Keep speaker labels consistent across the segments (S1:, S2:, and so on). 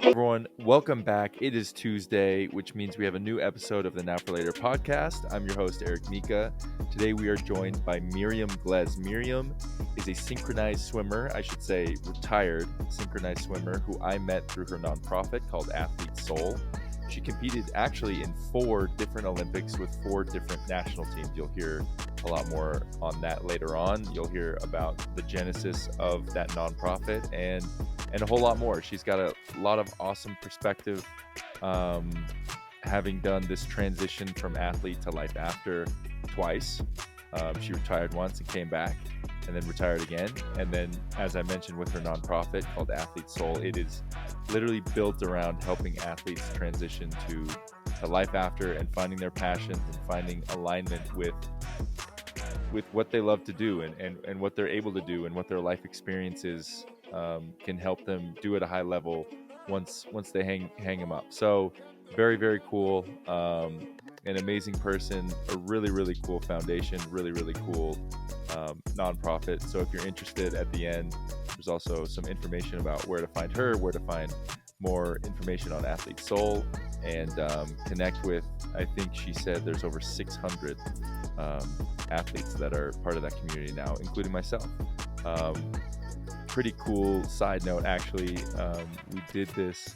S1: Everyone, welcome back. It is Tuesday, which means we have a new episode of the Now for Later podcast. I'm your host, Eric Mika. Today we are joined by Myriam Glez. Myriam is a synchronized swimmer, I should say retired synchronized swimmer, who I met through her nonprofit called Athlete Soul. She competed actually in 4 different Olympics with 4 different national teams. You'll hear a lot more on that later on. You'll hear about the genesis of that nonprofit and a whole lot more. She's got a lot of awesome perspective, having done this transition from athlete to life after twice. She retired once and came back, and then retired again. And then, as I mentioned, with her nonprofit called Athlete Soul, it is literally built around helping athletes transition to life after and finding their passions and finding alignment with what they love to do and what they're able to do and what their life experiences can help them do at a high level once they hang them up. So very, very cool. An amazing person, a really, really cool foundation, really, really cool nonprofit. So if you're interested, at the end, there's also some information about where to find her, where to find more information on Athlete Soul, and connect with, I think she said there's over 600 athletes that are part of that community now, including myself. Pretty cool side note, actually, we did this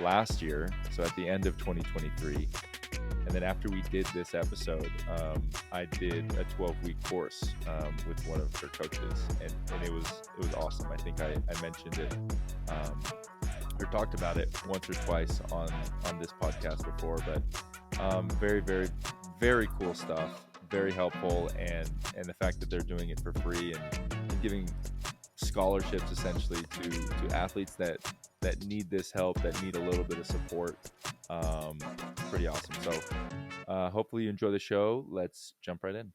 S1: last year, so at the end of 2023, and then after we did this episode, I did a 12-week course with one of her coaches, and it was awesome. I think I mentioned it or talked about it once or twice on this podcast before, but very, very, very cool stuff, very helpful, and the fact that they're doing it for free and giving scholarships essentially to athletes that need this help, that need a little bit of support. Pretty awesome. So hopefully you enjoy the show. Let's jump right in.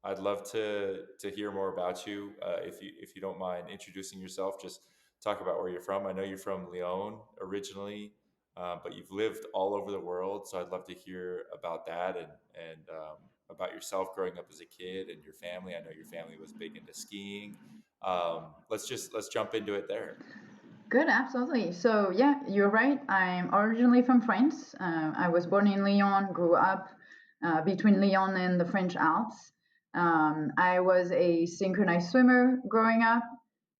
S1: I'd love to hear more about you. If you don't mind introducing yourself, just talk about where you're from. I know you're from Lyon originally, but you've lived all over the world. So I'd love to hear about that and about yourself growing up as a kid and your family. I know your family was big into skiing. Let's jump into it there.
S2: Good, absolutely. So yeah, you're right. I'm originally from France. I was born in Lyon, grew up between Lyon and the French Alps. I was a synchronized swimmer growing up,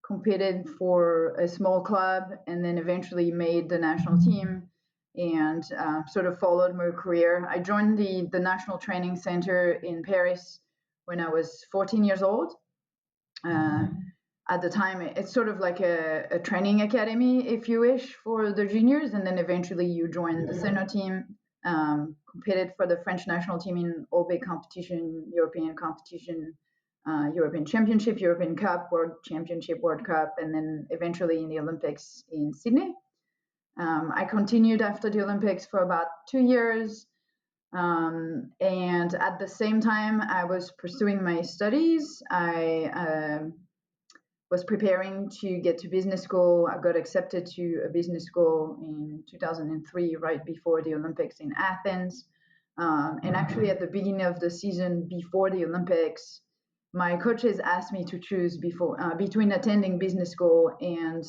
S2: competed for a small club, and then eventually made the national team and sort of followed my career. I joined the National Training Center in Paris when I was 14 years old. At the time, it's sort of like a training academy, if you wish, for the juniors, and then eventually you join the senior team, competed for the French national team in all big competition, European competition, European Championship, European Cup, World Championship, World Cup, and then eventually in the Olympics in Sydney. I continued after the Olympics for about 2 years. And at the same time, I was pursuing my studies. I was preparing to get to business school. I got accepted to a business school in 2003, right before the Olympics in Athens. And actually, at the beginning of the season before the Olympics, my coaches asked me to choose between attending business school and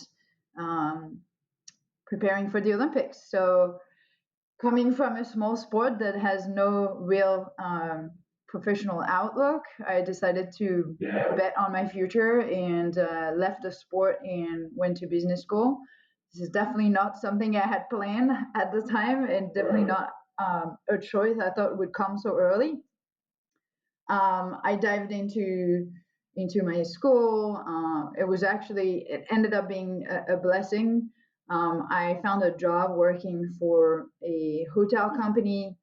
S2: preparing for the Olympics. So, coming from a small sport that has no real professional outlook, I decided to bet on my future and left the sport and went to business school. This is definitely not something I had planned at the time, and definitely not a choice I thought would come so early. I dived into my school. It ended up being a blessing. I found a job working for a hotel company,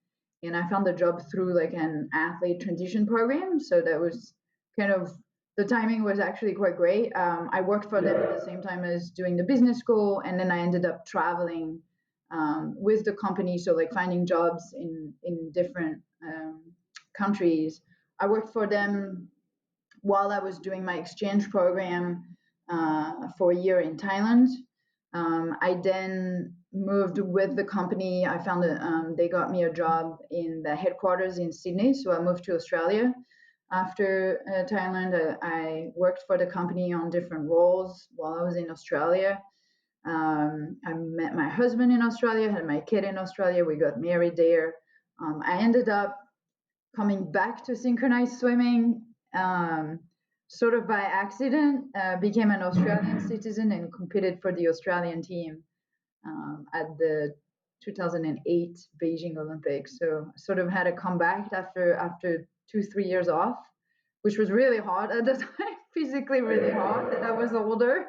S2: and I found the job through like an athlete transition program. So that was kind of, the timing was actually quite great. I worked for them at the same time as doing the business school, and then I ended up traveling with the company. So like finding jobs in different countries. I worked for them while I was doing my exchange program for a year in Thailand. I then moved with the company. I found that they got me a job in the headquarters in Sydney, so I moved to Australia. After Thailand, I worked for the company on different roles while I was in Australia. I met my husband in Australia, had my kid in Australia. We got married there. I ended up coming back to synchronized swimming sort of by accident, became an Australian citizen and competed for the Australian team at the 2008 Beijing Olympics. So sort of had a comeback after 2-3 years off, which was really hard at the time, physically really hard. I was older,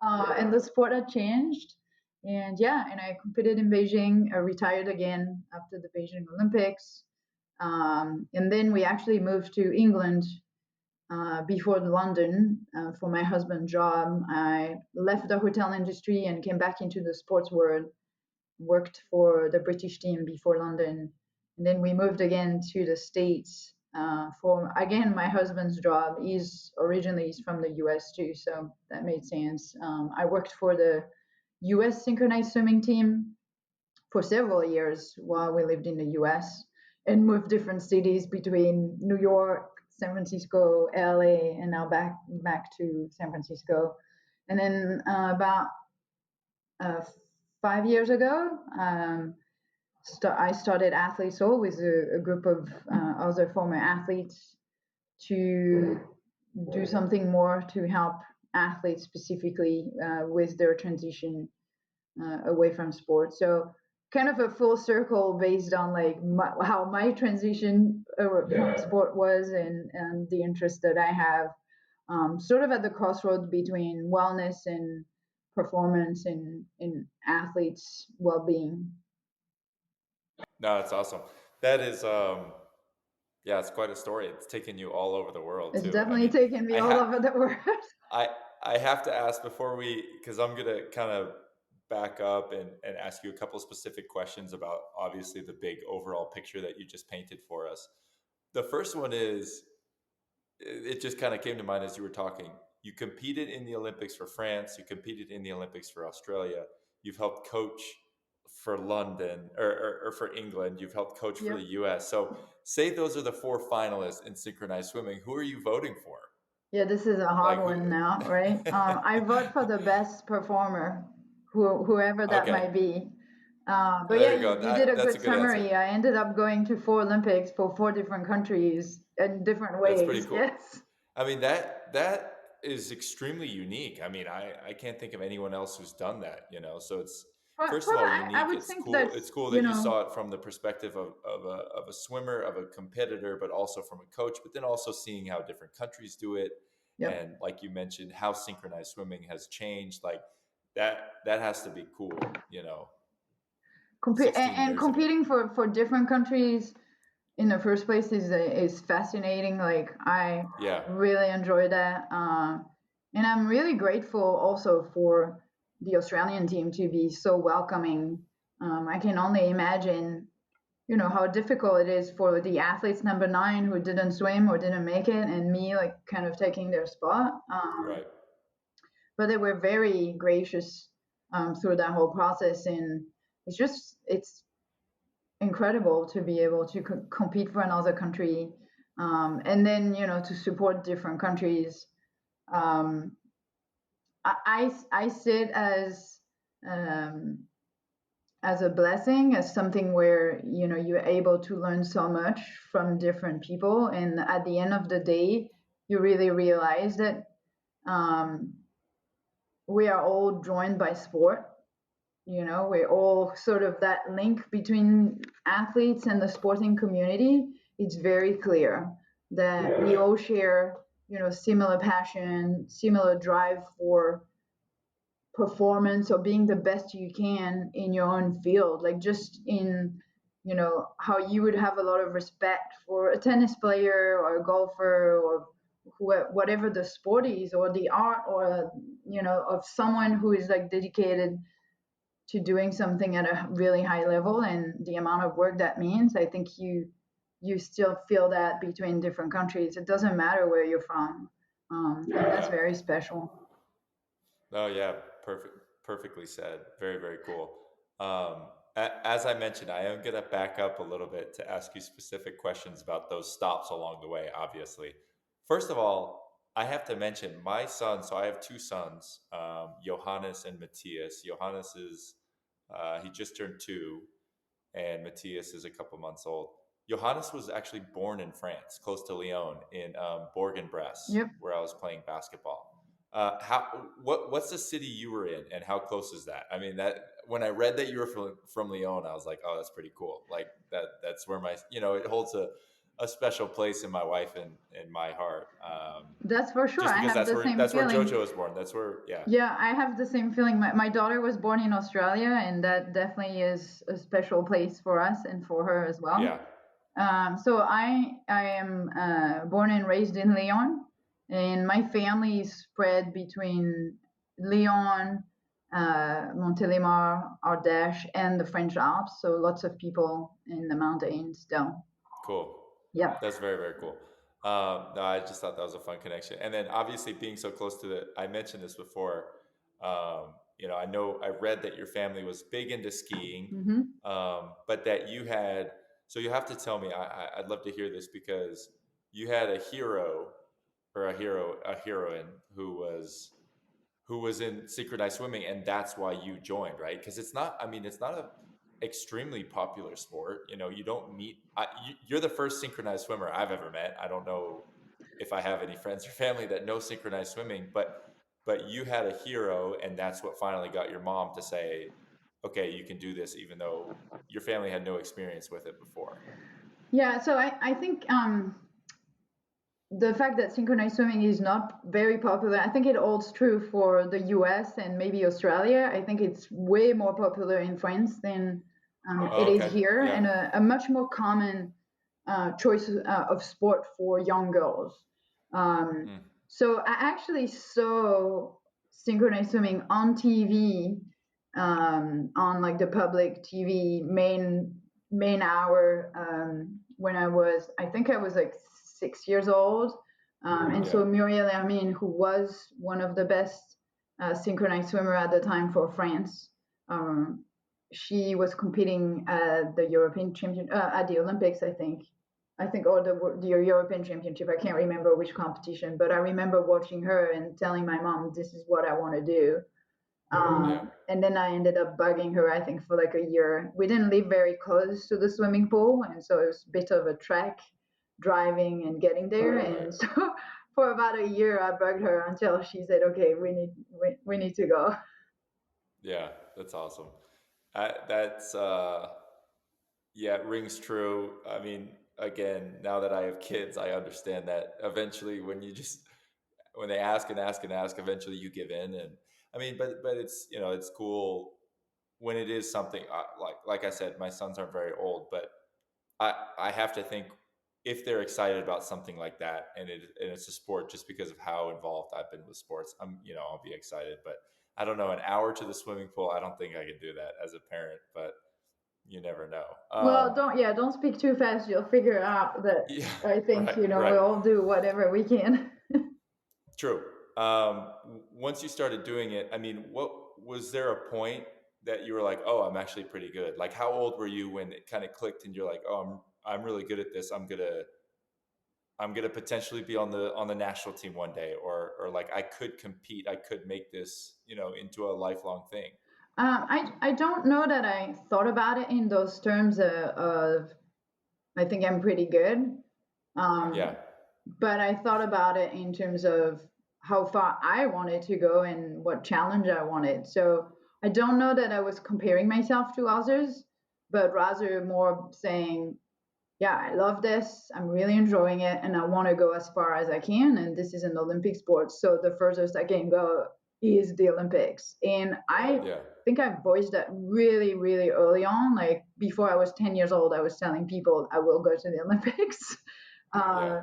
S2: and the sport had changed. And yeah, and I competed in Beijing. I retired again after the Beijing Olympics, and then we actually moved to England before London for my husband's job. I left the hotel industry and came back into the sports world, worked for the British team before London. And then we moved again to the States for, again, my husband's job. He's from the US too, so that made sense. I worked for the US synchronized swimming team for several years while we lived in the US and moved different cities between New York, San Francisco, LA, and now back to San Francisco. And then about uh, 5 years ago, I started Athlete Soul with a group of other former athletes to do something more to help athletes specifically with their transition away from sports. So kind of a full circle based on like how my transition from sport was and the interest that I have, sort of at the crossroads between wellness and performance and in athletes' well-being.
S1: No, that's awesome. That is, yeah, it's quite a story. It's taken you all over the world
S2: It's
S1: too. I
S2: definitely
S1: mean,
S2: taken me
S1: I
S2: all
S1: ha
S2: over the world.
S1: I I have to ask before because I'm gonna kind of back up and ask you a couple specific questions about obviously the big overall picture that you just painted for us. The first one is, it just kind of came to mind as you were talking. You competed in the Olympics for France. You competed in the Olympics for Australia. You've helped coach for London or for England. You've helped coach for the
S2: Yep.
S1: US. So, say those are the four finalists in synchronized swimming. Who are you voting for?
S2: Yeah, this is a hard
S1: Like who?
S2: one now, right? I vote for the best performer, whoever that
S1: Okay,
S2: might be. But yeah,
S1: there you go.
S2: you did a
S1: That's a
S2: good
S1: good answer.
S2: summary. I ended up going to 4 Olympics for 4 different countries in different
S1: That's pretty
S2: ways.
S1: cool.
S2: Yes.
S1: I mean, that is extremely unique. I mean, I can't think of anyone else who's done that, you know. So it's, first of
S2: Well,
S1: all,
S2: I
S1: unique.
S2: would
S1: It's
S2: think
S1: cool.
S2: that's,
S1: It's cool
S2: you
S1: that you
S2: know,
S1: saw it from the perspective of a swimmer, of a competitor, but also from a coach, but then also seeing how different countries do it.
S2: yep.
S1: And like you mentioned, how synchronized swimming has changed. Like that has to be cool, you know, 16
S2: And
S1: years ago.
S2: competing for different countries in the first place is fascinating. Like I
S1: Yeah.
S2: really enjoy that, and I'm really grateful also for the Australian team to be so welcoming. I can only imagine, how difficult it is for the athletes number 9 who didn't swim or didn't make it, and me like kind of taking their spot.
S1: Right.
S2: But they were very gracious through that whole process, and it's incredible to be able to compete for another country, and then to support different countries. um, I see it um, as a blessing, as something where you're able to learn so much from different people, and at the end of the day you really realize that um, we are all joined by sport. We're all sort of that link between athletes and the sporting community. It's very clear that we all share, similar passion, similar drive for performance or being the best you can in your own field. Like just in, how you would have a lot of respect for a tennis player or a golfer or whatever the sport is, or the art, or of someone who is like dedicated to doing something at a really high level, and the amount of work that means. I think you still feel that between different countries. It doesn't matter where you're from, and that's
S1: Yeah.
S2: very special.
S1: Oh yeah, perfectly said. Very, very cool. Um, As I mentioned, I am going to back up a little bit to ask you specific questions about those stops along the way, obviously. First of all, I have to mention my son. So I have two sons, Johannes and Matthias. Johannes is, he just turned 2, and Matthias is a couple months old. Johannes was actually born in France, close to Lyon, in Bourg-en-Bresse,
S2: Yep.
S1: where I was playing basketball. What's the city you were in, and how close is that? I mean, that when I read that you were from Lyon, I was like, oh, that's pretty cool. Like that's where my it holds a special place in my wife and my heart.
S2: That's for sure.
S1: Just
S2: I
S1: because
S2: have the same
S1: that's where
S2: feeling.
S1: JoJo was born. That's where, yeah,
S2: Yeah, I have the same feeling. My daughter was born in Australia, and that definitely is a special place for us and for her as well.
S1: yeah,
S2: So I am born and raised in Lyon, and my family is spread between Lyon, Montélimar, Ardèche, and the French Alps. So lots of people in the mountains still.
S1: cool.
S2: Yeah.
S1: That's very, very cool. No, I just thought that was a fun connection. And then obviously being so close to I mentioned this before. I know I read that your family was big into skiing,
S2: Hmm.
S1: but that you had, so you have to tell me, I'd love to hear this because you had a hero or a heroine who was in synchronized swimming, and that's why you joined, right? Because it's not, I mean, it's not a extremely popular sport. You don't meet. You're the first synchronized swimmer I've ever met. I don't know if I have any friends or family that know synchronized swimming, but you had a hero, and that's what finally got your mom to say, "Okay, you can do this," even though your family had no experience with it before.
S2: Yeah. So I think the fact that synchronized swimming is not very popular, I think it holds true for the US and maybe Australia. I think it's way more popular in France than it
S1: Oh,
S2: is
S1: okay,
S2: here,
S1: yeah,
S2: and a much more common choice of sport for young girls. Um,
S1: mm,
S2: so I actually saw synchronized swimming on TV, on like the public TV main hour, when I think I was like 6 years old. And
S1: yeah,
S2: so Myriam, who was one of the best synchronized swimmer at the time for France, um, she was competing at the European champion at the Olympics, or the European Championship. I can't remember which competition, but I remember watching her and telling my mom, "This is what I want to do."
S1: yeah,
S2: And then I ended up bugging her, I think, for like a year. We didn't live very close to the swimming pool, and so it was a bit of a trek driving and getting there.
S1: right,
S2: And so for about a year, I bugged her until she said, "Okay, we need to go."
S1: yeah. That's awesome. That's Yeah, it rings true. I mean, again, now that I have kids, I understand that eventually when they ask and ask and ask, eventually you give in. And I mean, but it's, it's cool when it is something like I said, my sons aren't very old, but I have to think if they're excited about something like that, and it's a sport, just because of how involved I've been with sports, I'll be excited. But I don't know, an hour to the swimming pool, I don't think I could do that as a parent, but you never know.
S2: Well, don't speak too fast. You'll figure out that
S1: Yeah,
S2: I think,
S1: right,
S2: we
S1: right.
S2: all do whatever we can.
S1: True. Once you started doing it, I mean, what was there a point that you were like, "Oh, I'm actually pretty good"? Like, how old were you when it kind of clicked and you're like, "Oh, I'm really good at this. I'm gonna potentially be on the national team one day, or like I could compete. I could make this, into a lifelong thing."
S2: I don't know that I thought about it in those terms of I think I'm pretty good.
S1: Yeah,
S2: Um, but I thought about it in terms of how far I wanted to go and what challenge I wanted. So I don't know that I was comparing myself to others, but rather more saying, yeah, I love this. I'm really enjoying it, and I want to go as far as I can. And this is an Olympic sport, so the furthest I can go is the Olympics. And I
S1: yeah,
S2: think I voiced that really, really early on. Like before I was 10 years old, I was telling people I will go to the Olympics.
S1: yeah.
S2: Uh,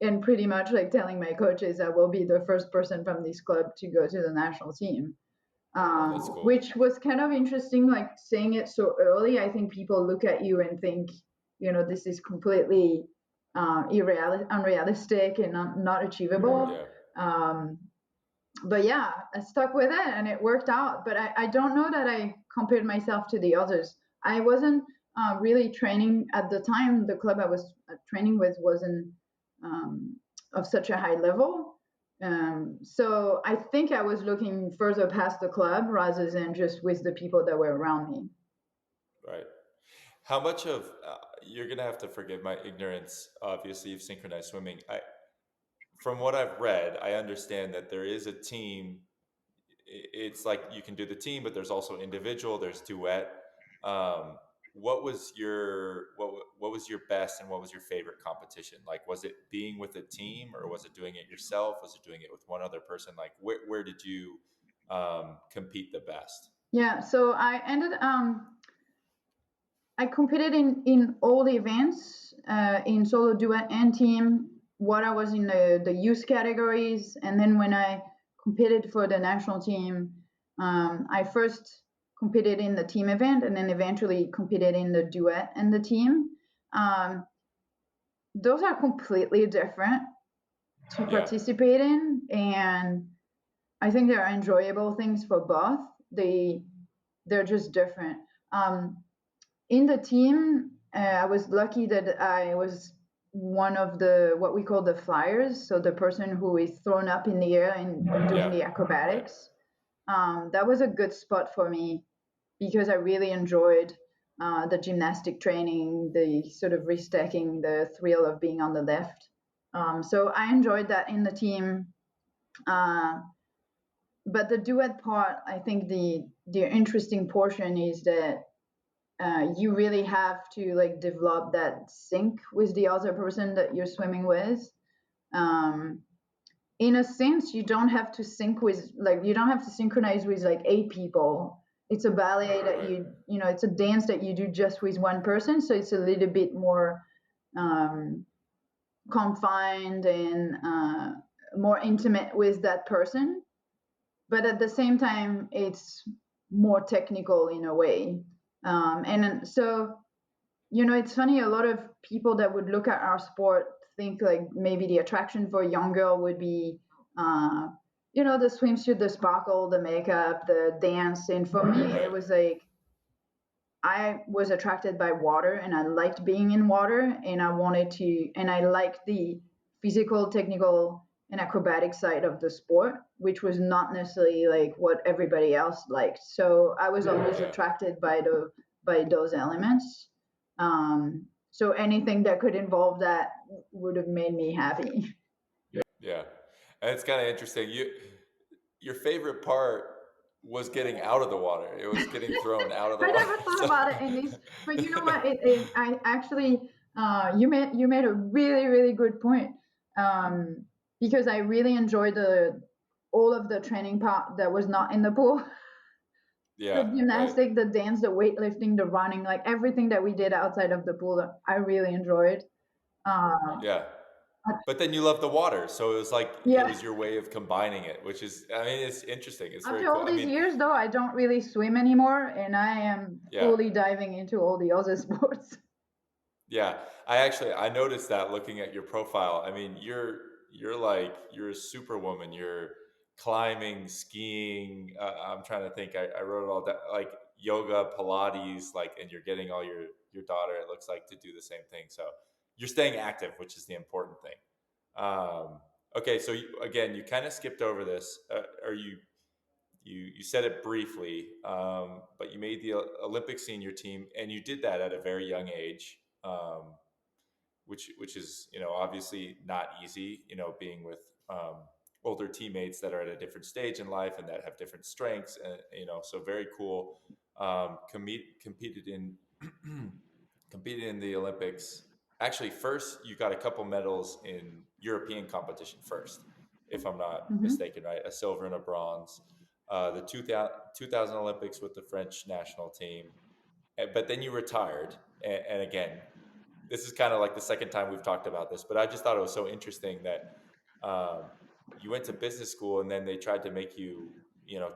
S2: and pretty much like telling my coaches I will be the first person from this club to go to the national team,
S1: That's cool.
S2: which was kind of interesting, like saying it so early. I think people look at you and think, this is completely unrealistic and not achievable.
S1: Yeah,
S2: Um, but yeah, I stuck with it and it worked out. But I don't know that I compared myself to the others. I wasn't really training at the time. The club I was training with wasn't of such a high level. So I think I was looking further past the club rather than just with the people that were around me.
S1: Right. How much of you're gonna have to forgive my ignorance, obviously, of synchronized swimming. From what I've read, I understand that there is a team. It's like you can do the team, but there's also individual. There's duet. Um, what was your best and what was your favorite competition? Like, was it being with a team or was it doing it yourself? Was it doing it with one other person? Like, where did you compete the best?
S2: Yeah, so I competed in all the events, in solo, duet, and team. What I was in the youth categories, and then when I competed for the national team, I first competed in the team event, and then eventually competed in the duet and the team. Um, those are completely different to
S1: Yeah,
S2: participate in, and I think they're enjoyable things for both. They're just different. In the team, I was lucky that I was one of the what we call the flyers, so the person who is thrown up in the air and doing
S1: yeah,
S2: the
S1: right,
S2: acrobatics. That was a good spot for me because I really enjoyed the gymnastic training, the sort of restacking, the thrill of being on the left. So I enjoyed that in the team. Uh, but the duet part, I think the interesting portion is that you really have to like develop that sync with the other person that you're swimming with. Um, in a sense, you don't have to sync with like you don't have to synchronize with like 8 people. It's a ballet that
S1: right.
S2: it's a dance that you do just with one person, so it's a little bit more um, confined and more intimate with that person. But at the same time, it's more technical in a way. And so it's funny. A lot of people that would look at our sport think like maybe the attraction for a young girl would be, uh, the swimsuit, the sparkle, the makeup, the dance. And for me, it
S1: Right.
S2: was like I was attracted by water, and I liked being in water, and I liked the physical, technical, and acrobatic side of the sport, which was not necessarily like what everybody else liked. So I was always
S1: Yeah.
S2: attracted by those elements. So anything that could involve that would have made me happy.
S1: Yeah. And it's kind of interesting. Your favorite part was getting out of the water. It was getting thrown out of the
S2: I
S1: water.
S2: never thought
S1: So
S2: about it in this, but you know what? I actually, you made a really really good point, um, because I really enjoyed the all of the training part that was not in the pool. The
S1: yeah, right.
S2: gymnastic, the dance, the weightlifting, the running, like everything that we did outside of the pool, I really enjoyed. Uh,
S1: Yeah. But then you love the water. So it was like it
S2: yeah.
S1: was your way of combining it, which is I mean, it's interesting. It's very
S2: After
S1: cool.
S2: all
S1: I
S2: these
S1: mean,
S2: years, though, I don't really swim anymore, and I am
S1: yeah.
S2: fully diving into all the other sports.
S1: Yeah, I noticed that looking at your profile. I mean, you're like you're a superwoman. You're climbing, skiing. I'm trying to think. I wrote it all down. Like yoga, Pilates, like, and you're getting all your daughter. It looks like to do the same thing. So you're staying active, which is the important thing. Okay, so again, you kind of skipped over this. Are you said it briefly, but you made the Olympic senior team, and you did that at a very young age, which is obviously not easy. Being with older teammates that are at a different stage in life and that have different strengths, and so very cool. Competed in competed in the Olympics. Actually, first you got a couple medals in European competition first, if I'm not
S2: Hmm.
S1: mistaken, right? A silver and a bronze. The 2000 Olympics with the French national team, but then you retired. And again, this is kind of like the second time we've talked about this, but I just thought it was so interesting that um, you went to business school and then they tried to make you,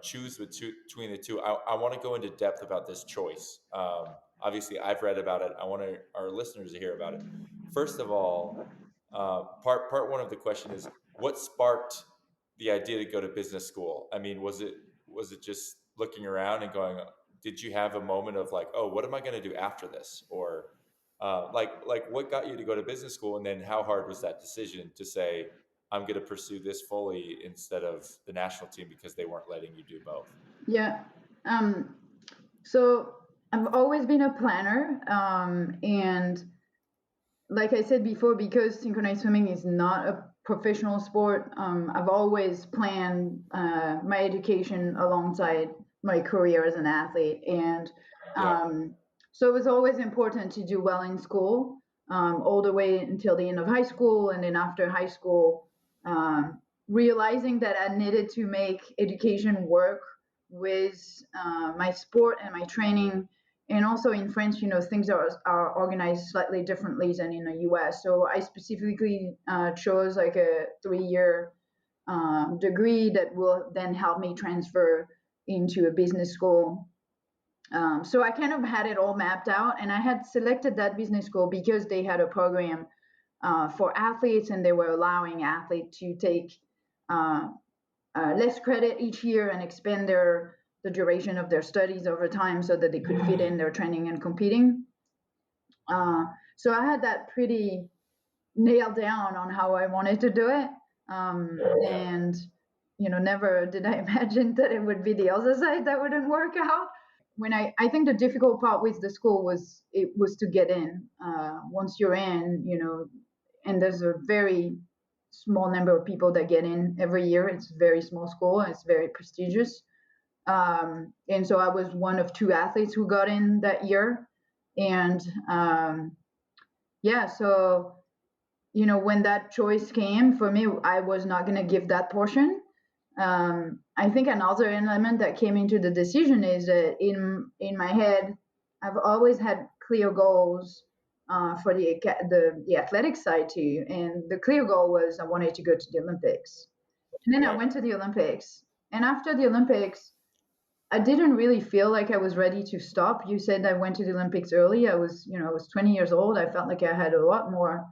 S1: choose between the two. I want to go into depth about this choice. Obviously, I've read about it. I want our listeners to hear about it. First of all, part one of the question is what sparked the idea to go to business school? I mean, was it just looking around and going did you have a moment of like, oh, what am I going to do after this? Or like what got you to go to business school? And then how hard was that decision to say, I'm going to pursue this fully instead of the national team because they weren't letting you do both?
S2: Yeah. So I've always been a planner, and like I said before, because synchronized swimming is not a professional sport, I've always planned my education alongside my career as an athlete. And
S1: Yeah.
S2: so it was always important to do well in school, all the way until the end of high school. And then after high school, realizing that I needed to make education work with my sport and my training. And also in France, things are organized slightly differently than in the US. So I specifically chose like a 3-year degree that will then help me transfer into a business school. So I kind of had it all mapped out, and I had selected that business school because they had a program for athletes, and they were allowing athletes to take uh, less credit each year and expand the duration of their studies over time so that they could fit in their training and competing. Uh, so I had that pretty nailed down on how I wanted to do it.
S1: Yeah.
S2: And, never did I imagine that it would be the other side that wouldn't work out. When I think the difficult part with the school was to get in. Once you're in, and there's a very small number of people that get in every year. It's a very small school. It's very prestigious. And so I was one of 2 athletes who got in that year. And yeah, so when that choice came for me, I was not going to give that portion. I think another element that came into the decision is that in my head, I've always had clear goals for the athletic side too, and the clear goal was I wanted to go to the Olympics. And then I
S1: Right.
S2: went to the Olympics, and after the Olympics, I didn't really feel like I was ready to stop. You said I went to the Olympics early. I was 20 years old. I felt like I had a lot more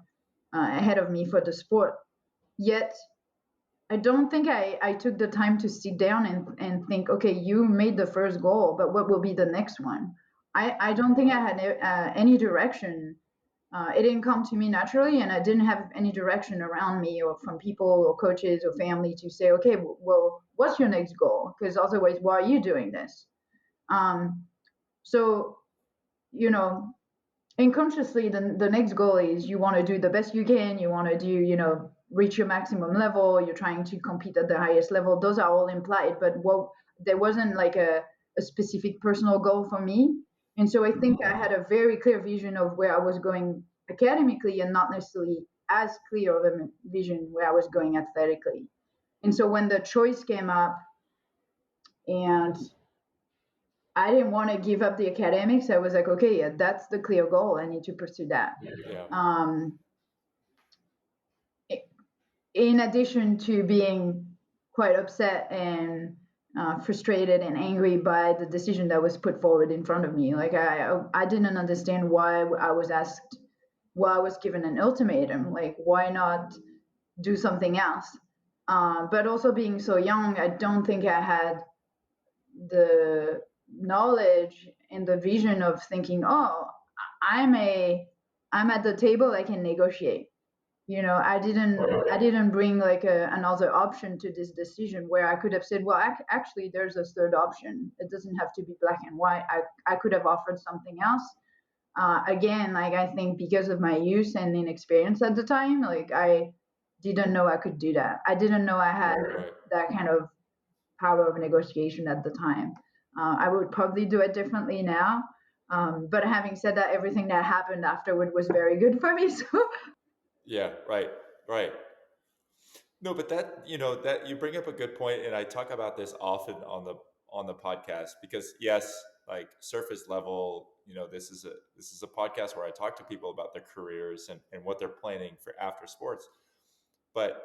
S2: ahead of me for the sport. Yet I don't think I took the time to sit down and think, okay, you made the first goal, but what will be the next one? I don't think I
S1: Right.
S2: had any direction. It didn't come to me naturally, and I didn't have any direction around me or from people or coaches or family to say, okay, well, what's your next goal? Because otherwise, why are you doing this? Um, so, you know, unconsciously the next goal is you want to do the best you can, you want to do, reach your maximum level, you're trying to compete at the highest level. Those are all implied, but there wasn't like a specific personal goal for me. And so I think I had a very clear vision of where I was going academically, and not necessarily as clear of a vision where I was going athletically. And so when the choice came up, and I didn't want to give up the academics, I was like, okay, yeah, that's the clear goal, I need to pursue that.
S1: Yeah.
S2: um, in addition to being quite upset and frustrated and angry by the decision that was put forward in front of me. Like I didn't understand why I was asked, why I was given an ultimatum. Like why not do something else? But also being so young, I don't think I had the knowledge and the vision of thinking, oh, I'm a I'm at the table, I can negotiate. I didn't bring like another option to this decision where I could have said, well, actually there's a third option, it doesn't have to be black and white. I could have offered something else. Again, like I think because of my youth and inexperience at the time, like I didn't know I could do that. I didn't know I had
S1: Right.
S2: that kind of power of negotiation at the time. I would probably do it differently now. But having said that, everything that happened afterward was very good for me. So
S1: Yeah. Right. Right. No, but that, that you bring up a good point, and I talk about this often on the podcast because yes, like surface level, this is a podcast where I talk to people about their careers and what they're planning for after sports. But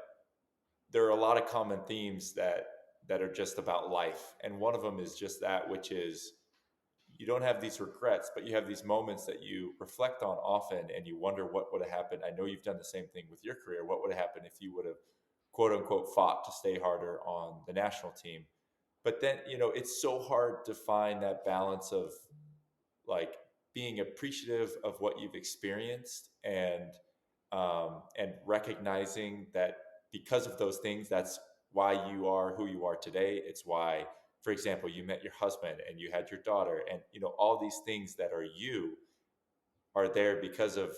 S1: there are a lot of common themes that are just about life. And one of them is just that, which is you don't have these regrets, but you have these moments that you reflect on often and you wonder what would have happened. I know you've done the same thing with your career. What would have happened if you would have quote unquote fought to stay harder on the national team? But then, it's so hard to find that balance of like being appreciative of what you've experienced, and recognizing that because of those things, that's why you are who you are today. It's why, for example, you met your husband and you had your daughter, and all these things that are you are there because of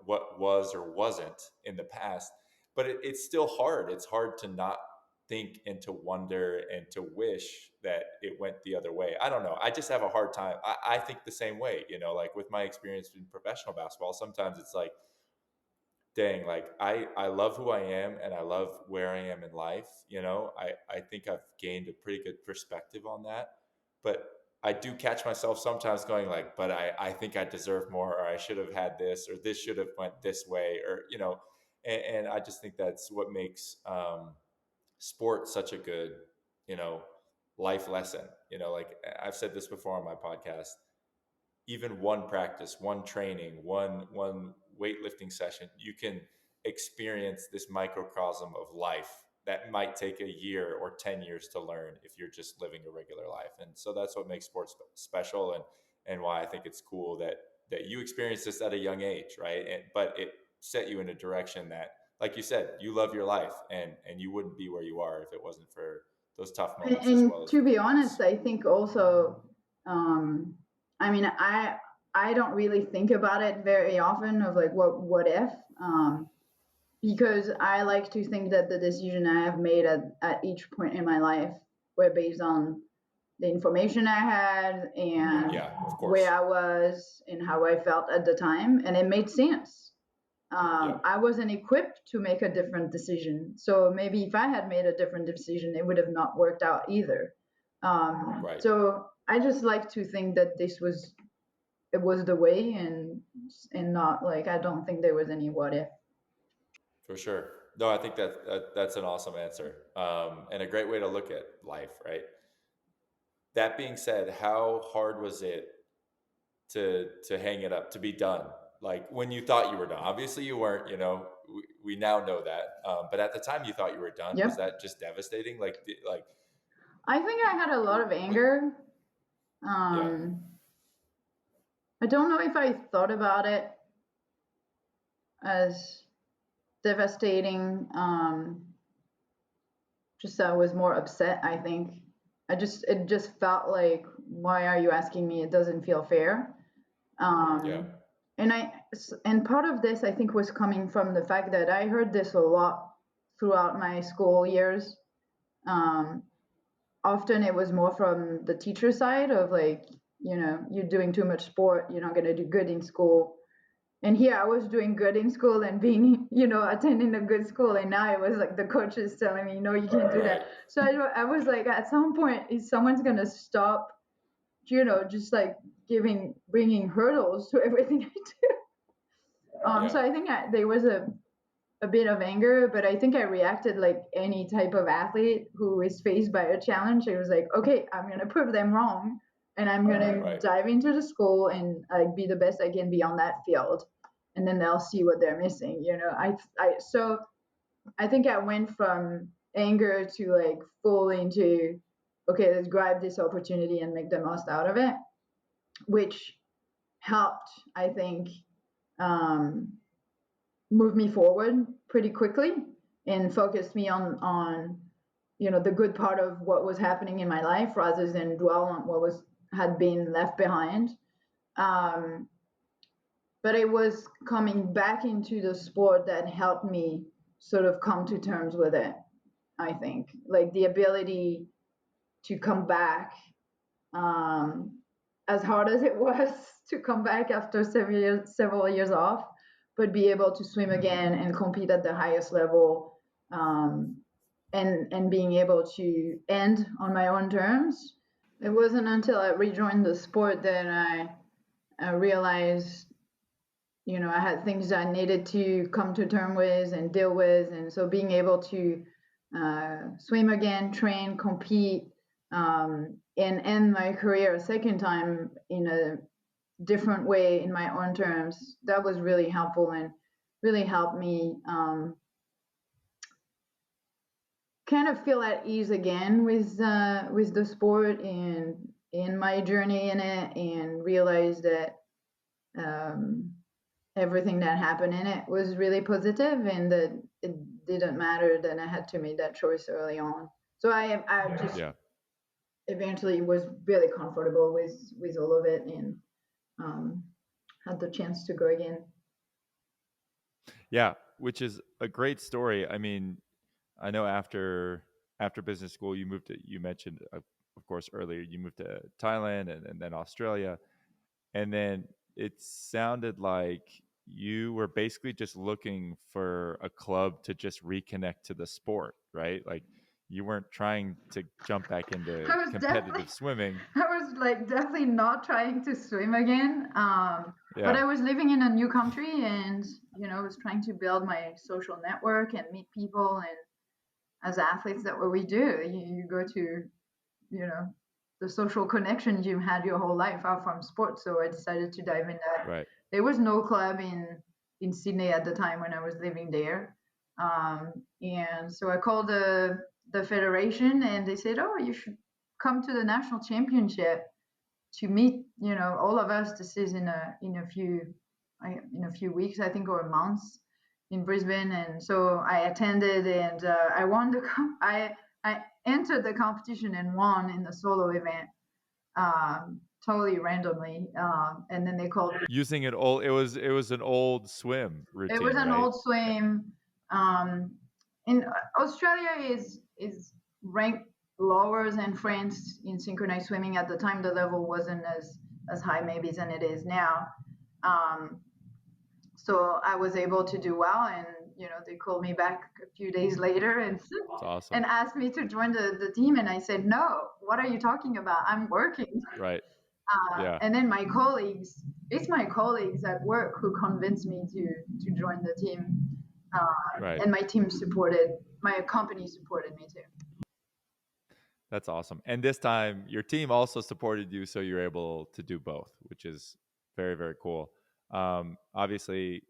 S1: what was or wasn't in the past. But it's still hard. It's hard to not think and to wonder and to wish that it went the other way. I don't know, I just have a hard time. I think the same way, like with my experience in professional basketball, sometimes it's like, dang, like I love who I am and I love where I am in life. I think I've gained a pretty good perspective on that. But I do catch myself sometimes going like, but I think I deserve more, or I should have had this, or this should have went this way, or and I just think that's what makes sport such a good, you know, life lesson. Like I've said this before on my podcast, even one practice, one training, one weightlifting session, you can experience this microcosm of life that might take a year or 10 years to learn if you're just living a regular life. And so that's what makes sports special, and why I think it's cool that you experienced this at a young age, right? But it set you in a direction that, like you said, you love your life, and you wouldn't be where you are if it wasn't for those tough
S2: And,
S1: moments as well
S2: and
S1: as the
S2: to
S1: good
S2: be
S1: ones.
S2: honest, I think also, um, I mean, I don't really think about it very often of like what if, because I like to think that the decision I have made at each point in my life were based on the information I had and
S1: Yeah, of
S2: where
S1: course.
S2: I was and how I felt at the time, and it made sense.
S1: Yeah.
S2: I wasn't equipped to make a different decision. So maybe if I had made a different decision, it would have not worked out either.
S1: Right.
S2: So I just like to think that it was the way, and not like I don't think there was any what if.
S1: For sure. No, I think that's an awesome answer, and a great way to look at life, right? That being said, how hard was it to hang it up, to be done? Like when you thought you were done. Obviously, you weren't. We now know that. But at the time, you thought you were done. Was
S2: Yep.
S1: that just devastating? Like,
S2: I think I had a lot of
S1: what?
S2: anger.
S1: Yeah,
S2: Um, I don't know if I thought about it as devastating. Just I was more upset, I think. It just felt like, why are you asking me? It doesn't feel fair.
S1: yeah,
S2: Um, and part of this I think was coming from the fact that I heard this a lot throughout my school years. Um, Often it was more from the teacher side of like, you're doing too much sport, you're not going to do good in school. And here I was doing good in school and being, attending a good school, and now it was like the coaches telling me, no, you can't do that.
S1: right,
S2: So I was like, at some point, is someone's going to stop, just like bringing hurdles to everything I do.
S1: yeah,
S2: So I think there was a bit of anger, but I think I reacted like any type of athlete who is faced by a challenge. It was like, okay, I'm going to prove them wrong, and I'm going to
S1: right,
S2: dive into the school and like be the best I can be on that field. And then they'll see what they're missing. So I think I went from anger to like full into, okay, let's grab this opportunity and make the most out of it, which helped, I think, um, move me forward pretty quickly and focused me on the good part of what was happening in my life rather than dwell on what was had been left behind. um, but it was coming back into the sport that helped me sort of come to terms with it. I think like the ability to come back, um, as hard as it was to come back after several years off, but be able to swim again and compete at the highest level, um, and being able to end on my own terms. It wasn't until I rejoined the sport that I realized, I had things I needed to come to terms with and deal with, and so being able to swim again, train, compete, and end my career a second time in a different way in my own terms, that was really helpful and really helped me kind of feel at ease again with the sport and in my journey in it, and realize that um, everything that happened in it was really positive, and that it didn't matter that I had to make that choice early on. So I just
S1: Yeah.
S2: eventually was really comfortable with all of it, and um, had the chance to go again.
S1: Yeah, which is a great story. I mean, I know after business school, you moved to. You mentioned, of course, earlier you moved to Thailand and then Australia, and then it sounded like you were basically just looking for a club to just reconnect to the sport, right? Like you weren't trying to jump back into
S2: I was definitely
S1: competitive swimming.
S2: I was like definitely not trying to swim again. But
S1: Yeah,
S2: I was living in a new country, and I was trying to build my social network and meet people. And as athletes, that's what we do. You go to, you know, the social connections you had your whole life are from sports. So I decided to dive in that.
S1: right.
S2: There was no club in Sydney at the time when I was living there, and so I called the federation, and they said, "Oh, you should come to the national championship to meet, all of us. This is in a few weeks, I think, or months in Brisbane." And so I attended, and I won I entered the competition and won in the solo event, totally randomly. And then they called.
S1: Using an old, it was an old swim
S2: It was
S1: routine,
S2: an
S1: right?
S2: old swim. Um, in Australia is ranked lower than France in synchronized swimming. At the time, the level wasn't as high maybe than it is now. Um, so I was able to do well, and they called me back a few days later and
S1: It's awesome,
S2: and asked me to join the team, and I said no. What are you talking about? I'm working.
S1: right? Yeah,
S2: And then it's my colleagues at work who convinced me to join the team,
S1: right.
S2: and my company supported me too.
S1: That's awesome. And this time, your team also supported you, so you're able to do both, which is very, very cool. Obviously,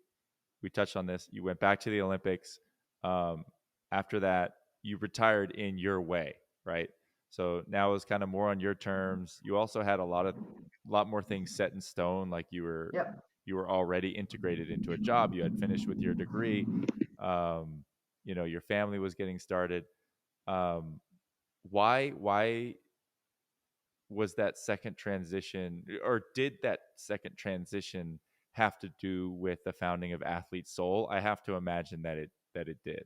S1: we touched on this. You went back to the Olympics. Um, After that, you retired in your way, right? So now it's kind of more on your terms. You also had lot more things set in stone, like
S2: Yep.
S1: you were already integrated into a job. You had finished with your degree. Um, your family was getting started. Um, why was that second transition, or did that second transition have to do with the founding of Athlete Soul? I have to imagine that it did.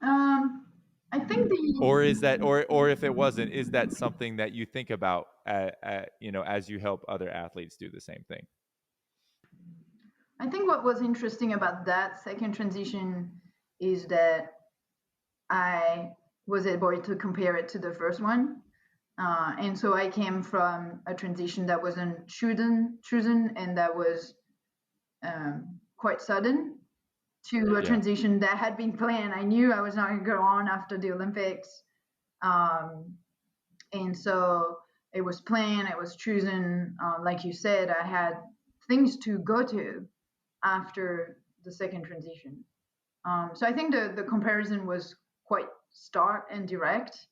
S2: Um, I think
S1: Or
S2: the
S1: is that, or if it wasn't, is that something that you think about as you help other athletes do the same thing?
S2: I think what was interesting about that second transition is that I was able to compare it to the first one. And so I came from a transition that wasn't chosen, and that was quite sudden, to a
S1: Yeah,
S2: transition that had been planned. I knew I was not going to go on after the Olympics. Um, and so it was planned, it was chosen. Like you said, I had things to go to after the second transition. So I think the comparison was quite stark and direct,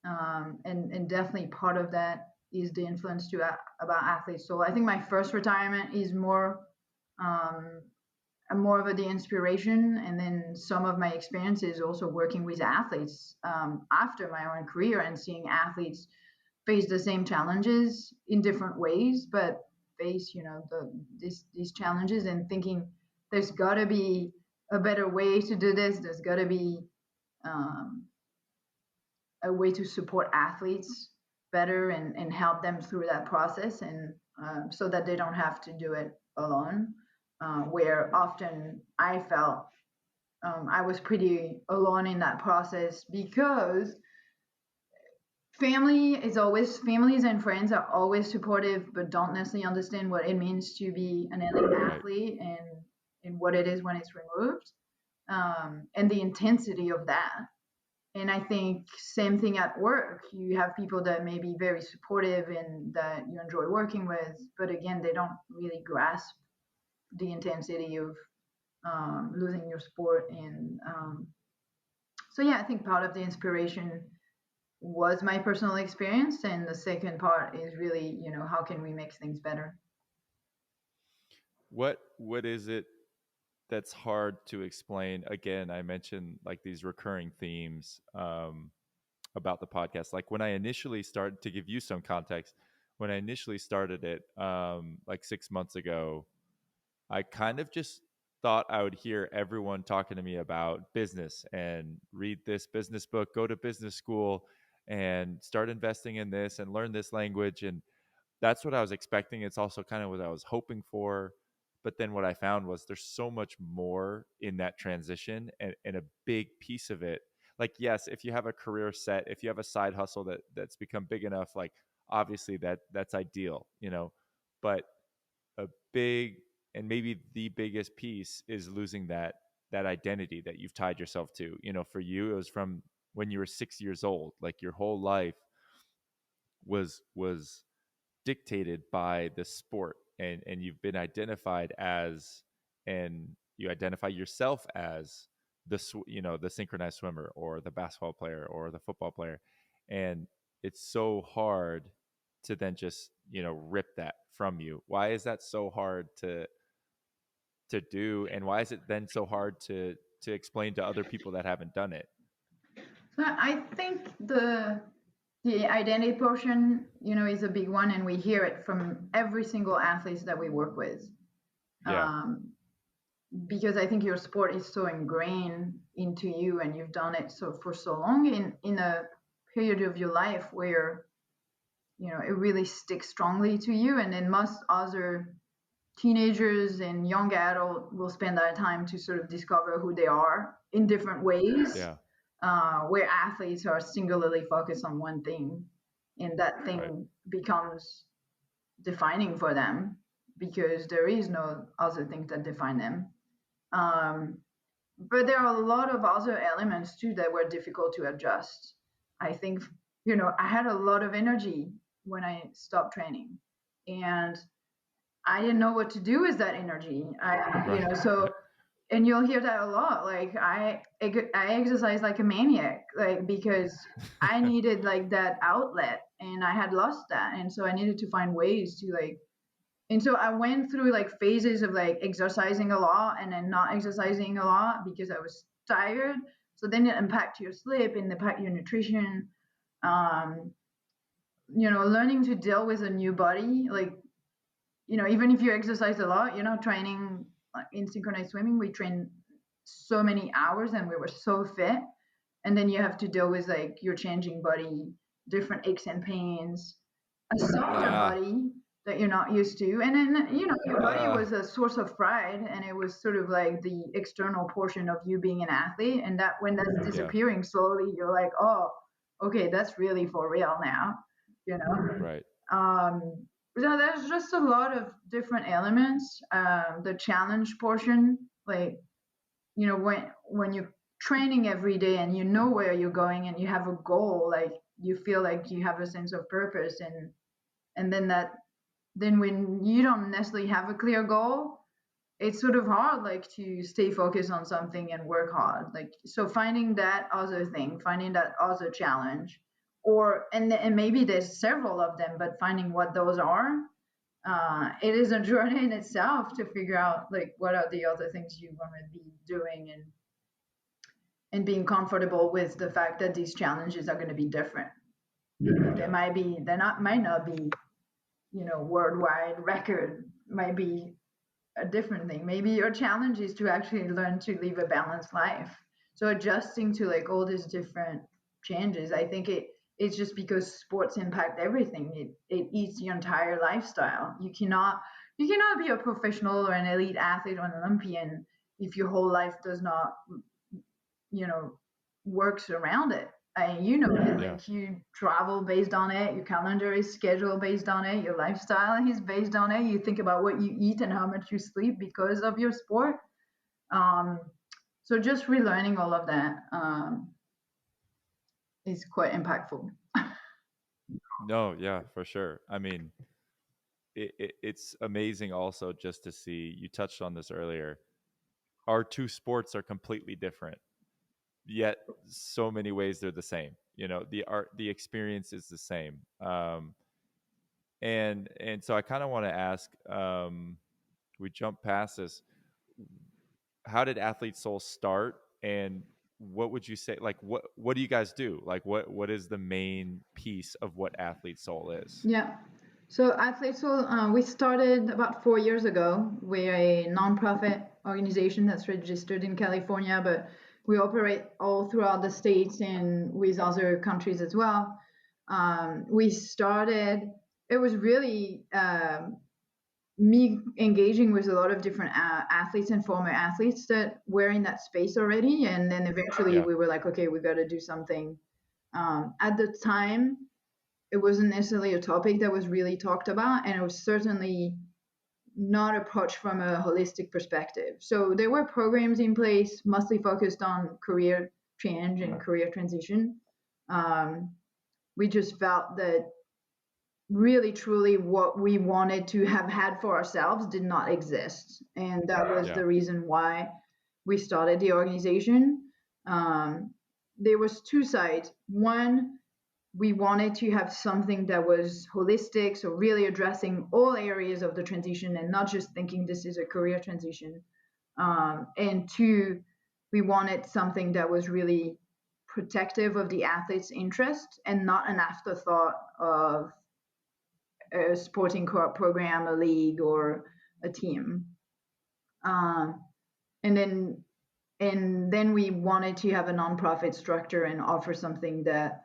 S2: and definitely part of that is the influence about athletes. So I think my first retirement is um, more of the inspiration, and then some of my experiences also working with athletes after my own career, and seeing athletes face the same challenges in different ways, but face these challenges, and thinking there's got to be a better way to do this. There's got to be um, a way to support athletes better, and help them through that process, and so that they don't have to do it alone. Where often I felt I was pretty alone in that process, because families and friends are always supportive, but don't necessarily understand what it means to be an elite
S1: right.
S2: athlete, and what it is when it's removed, and the intensity of that. And I think same thing at work. You have people that may be very supportive and that you enjoy working with, but again, they don't really grasp the intensity of losing your sport. And So yeah, I think part of the inspiration was my personal experience, and the second part is really, how can we make things better?
S1: What is it that's hard to explain? Again, I mentioned like these recurring themes about the podcast. Like when I initially started, to give you some context, when I initially started it, like 6 months ago, I kind of just thought I would hear everyone talking to me about business and read this business book, go to business school, and start investing in this and learn this language. And that's what I was expecting. It's also kind of what I was hoping for. But then what I found was there's so much more in that transition, and a big piece of it. Like, yes, if you have a career set, if you have a side hustle that's become big enough, like obviously that's ideal, But a big, and maybe the biggest piece is losing that identity that you've tied yourself to. For you, it was from when you were 6 years old. Like your whole life was dictated by the sport, and you've been identified as, and you identify yourself as the synchronized swimmer or the basketball player or the football player. And it's so hard to then just rip that from you. Why is that so hard to do, and why is it then so hard to explain to other people that haven't done it?
S2: So I think the identity portion, is a big one, and we hear it from every single athlete that we work with.
S1: Yeah.
S2: Because I think your sport is so ingrained into you, and you've done it for so long in a period of your life where it really sticks strongly to you. And then most other teenagers and young adults will spend that time to sort of discover who they are in different ways,
S1: Yeah.
S2: where athletes are singularly focused on one thing, and that
S1: Right.
S2: thing becomes defining for them because there is no other thing that define them. Um, but there are a lot of other elements too that were difficult to adjust. I think, I had a lot of energy when I stopped training, and I didn't know what to do with that energy.
S1: Right.
S2: So, and you'll hear that a lot. Like I exercise like a maniac, like because I needed like that outlet, and I had lost that, and so I needed to find ways to like. And so I went through like phases of like exercising a lot and then not exercising a lot because I was tired. So then it impact your sleep and impact your nutrition. Um, learning to deal with a new body, like even if you exercise a lot, training in synchronized swimming, we train so many hours and we were so fit. And then you have to deal with like your changing body, different aches and pains, a softer
S1: Ah.
S2: body that you're not used to. And then, your body
S1: Ah.
S2: was a source of pride, and it was sort of like the external portion of you being an athlete. And that when that's
S1: Yeah.
S2: disappearing slowly, you're like, oh, okay, that's really for real now, you know?
S1: Right.
S2: Um, so there's just a lot of different elements. The challenge portion, like when you're training every day and you know where you're going and you have a goal, like you feel like you have a sense of purpose, and then when you don't necessarily have a clear goal, it's sort of hard like to stay focused on something and work hard, like so finding that other thing, finding that other challenge, and maybe there's several of them, but finding what those are, it is a journey in itself to figure out like what are the other things you want to be doing, and being comfortable with the fact that these challenges are going to be different.
S1: Yeah.
S2: Might not be worldwide record, might be a different thing. Maybe your challenge is to actually learn to live a balanced life. So adjusting to like all these different changes, I think it's just because sports impact everything. It eats your entire lifestyle. You cannot be a professional or an elite athlete or an Olympian if your whole life does not works around it. It.
S1: Yeah.
S2: Like you travel based on it, your calendar is scheduled based on it, your lifestyle is based on it. You think about what you eat and how much you sleep because of your sport. Um, so just relearning all of that is quite impactful.
S1: No, yeah, for sure. I mean, it's amazing also just to see, you touched on this earlier, our two sports are completely different. yet so many ways they're the same. You know, the experience is the same. And so I kind of want to ask, we jump past this. How did Athlete Soul start, and what would you say, like, what do you guys do? Like, what is the main piece of what Athlete Soul is?
S2: Yeah. So at Soul, we started about 4 years ago. We're a nonprofit organization that's registered in California, but we operate all throughout the states and with other countries as well. We started. It was really me engaging with a lot of different athletes and former athletes that were in that space already, and then eventually
S1: Yeah.
S2: we were like, okay, we got to do something. At the time, it wasn't necessarily a topic that was really talked about, and it was certainly not approached from a holistic perspective. So there were programs in place mostly focused on career change and career transition. Um, we just felt that really truly what we wanted to have had for ourselves did not exist, and that was
S1: Yeah.
S2: the reason why we started the organization. There was two sides. One, we wanted to have something that was holistic, so really addressing all areas of the transition and not just thinking this is a career transition. And two, we wanted something that was really protective of the athlete's interest and not an afterthought of a sporting program, a league, or a team. Um, and then we wanted to have a nonprofit structure and offer something that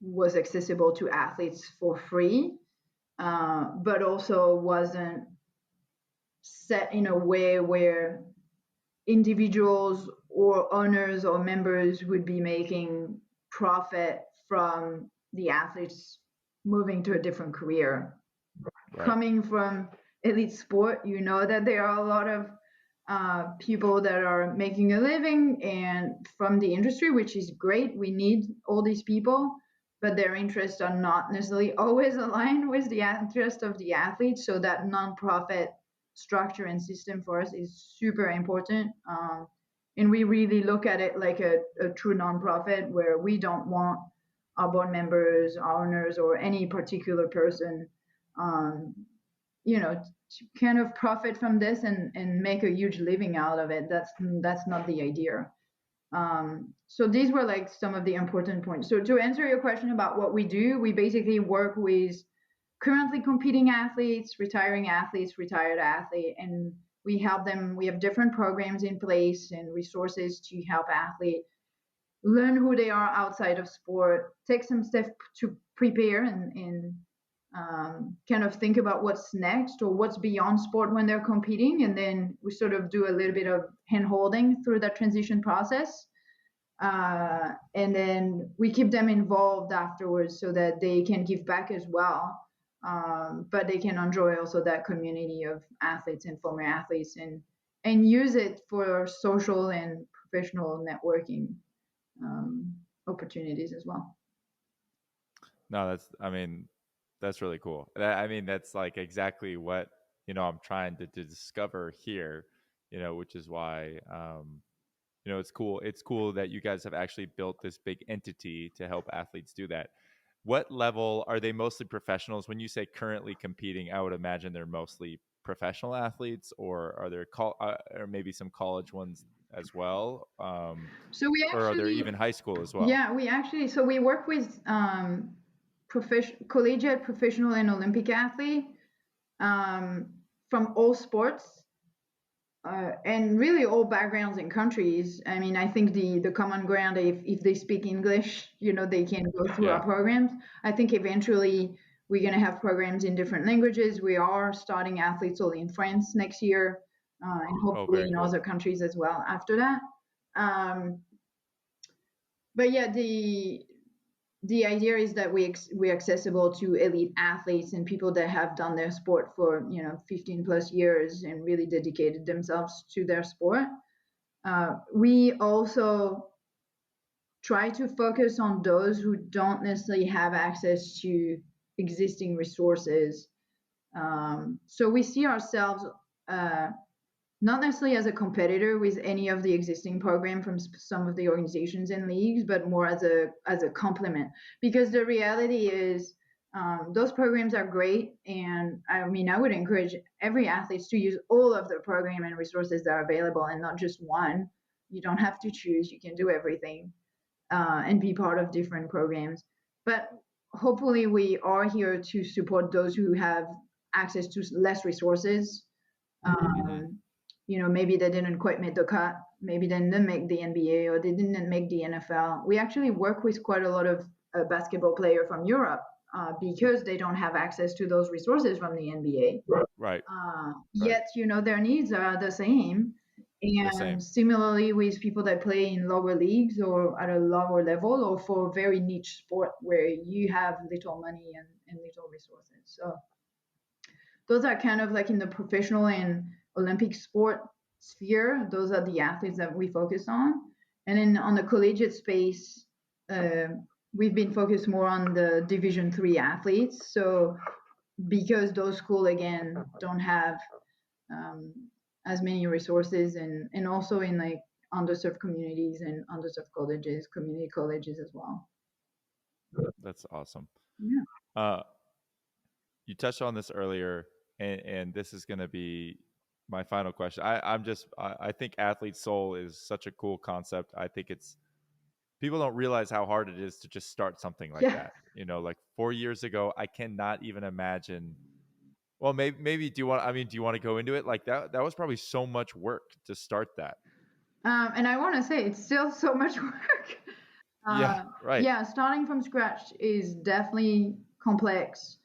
S2: was accessible to athletes for free, but also wasn't set in a way where individuals or owners or members would be making profit from the athletes moving to a different career.
S1: Right.
S2: Coming from elite sport, you know that there are a lot of people that are making a living and from the industry, which is great. We need all these people, but their interests are not necessarily always aligned with the interest of the athletes. So that nonprofit structure and system for us is super important. And we really look at it like a true nonprofit where we don't want our board members, our owners, or any particular person um, to kind of profit from this and make a huge living out of it. That's not the idea. So these were like some of the important points. So to answer your question about what we do, we basically work with currently competing athletes, retiring athletes, retired athlete, and we help them. We have different programs in place and resources to help athletes learn who they are outside of sport, take some steps to prepare and kind of think about what's next or what's beyond sport when they're competing. And then we sort of do a little bit of hand holding through that transition process. And then we keep them involved afterwards so that they can give back as well. But they can enjoy also that community of athletes and former athletes and use it for social and professional networking um, opportunities as well.
S1: No, I mean, that's really cool. I mean, that's like exactly what, I'm trying to discover here, which is why, it's cool. It's cool that you guys have actually built this big entity to help athletes do that. What level are they? Mostly professionals? When you say currently competing, I would imagine they're mostly professional athletes, or are there or maybe some college ones as well?
S2: So we
S1: Or are there
S2: actually,
S1: even high school as well?
S2: yeah, so we work with collegiate, professional, and Olympic athlete um, from all sports and really all backgrounds and countries. I mean, I think the common ground, if they speak English, they can go through our
S1: Yeah.
S2: programs. I think eventually we're going to have programs in different languages. We are starting athletes only in France next year, and
S1: Oh,
S2: hopefully
S1: very
S2: in
S1: cool.
S2: other countries as well after that. But yeah, the idea is that we're accessible to elite athletes and people that have done their sport for 15 plus years and really dedicated themselves to their sport. We also try to focus on those who don't necessarily have access to existing resources. So we see ourselves not necessarily as a competitor with any of the existing program from some of the organizations and leagues, but more as a complement. Because the reality is, those programs are great, and I mean, I would encourage every athlete to use all of the program and resources that are available, and not just one. You don't have to choose; you can do everything, and be part of different programs. But hopefully, we are here to support those who have access to less resources.
S1: Mm-hmm.
S2: um, Maybe they didn't quite make the cut, maybe they didn't make the NBA, or they didn't make the NFL. We actually work with quite a lot of basketball players from Europe, because they don't have access to those resources from the NBA.
S1: Right. Right.
S2: Yet, their needs are the same.
S1: The
S2: And
S1: same.
S2: similarly with people that play in lower leagues or at a lower level, or for a very niche sport where you have little money and little resources. So those are kind of like in the professional and Olympic sport sphere. Those are the athletes that we focus on. And then on the collegiate space, uh, we've been focused more on the Division 3 athletes. So because those schools again don't have um, as many resources, and also in like underserved communities and underserved colleges, community colleges as well.
S1: That's awesome.
S2: Yeah.
S1: Uh, you touched on this earlier, and this is going to be my final question. I think athlete soul is such a cool concept. I think it's people don't realize how hard it is to just start something like
S2: Yeah.
S1: that. Like 4 years ago, I cannot even imagine. Well, maybe do you want? I mean, do you want to go into it? Like that? That was probably so much work to start that.
S2: And I want to say it's still so much work.
S1: Yeah. Right.
S2: Yeah, starting from scratch is definitely complex.